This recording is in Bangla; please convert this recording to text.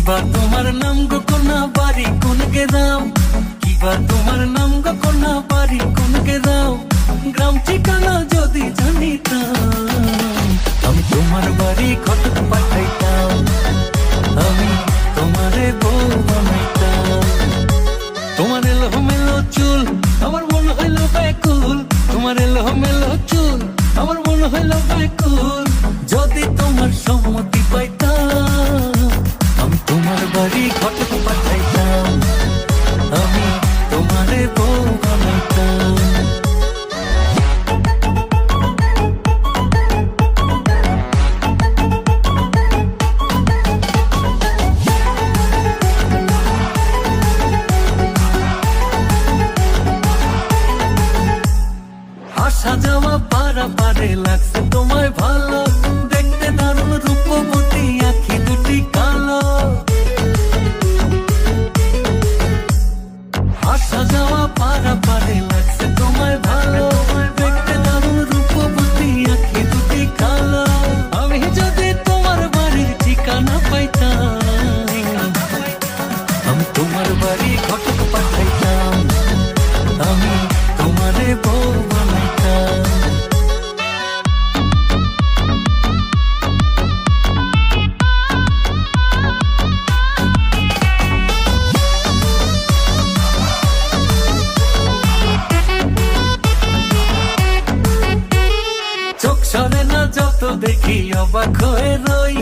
কিবা তোমার নাম গো কন্যা বাড়ি কোন গেরাম, কিবা তোমার নাম গো কন্যা বাড়ি কোন গেরাম, গ্রাম ঠিকানা যদি জানিতাম আমি তোমার বাড়ি ঘটক পাঠাইতাম, আমি তোমারে বউ বানাইতাম। তোমার এলোমেলো চুল আমার মন হইল ব্যাকুল, তোমার এলোমেলো চুল আমার মন হইল ব্যাকুল, যদি তোমার সম্মতি পাইতাম আমি তোমার বাড়ি ঘটক পাঠাইতাম, আমি তোমারে বউ বানাইতাম। আসা যাওয়া পারা পারে লাগছে তোমায় ভালো, দেখতে দারুণ রূপবতী আঁখি দুটি কালো। আসা যাওয়া পারা পারে লাগছে তোমায় ভালো, দেখতে দারুণ রূপবতী আঁখি দুটি কালো। আমি যদি তোমার বাড়ির ঠিকানা পাইতাম আমি তোমার বাড়ি ঘটক পাঠাইতাম, আমি তোমারে বউ বানাইতাম। চোখ সরে না যত দেখি অবাক হয়ে রই,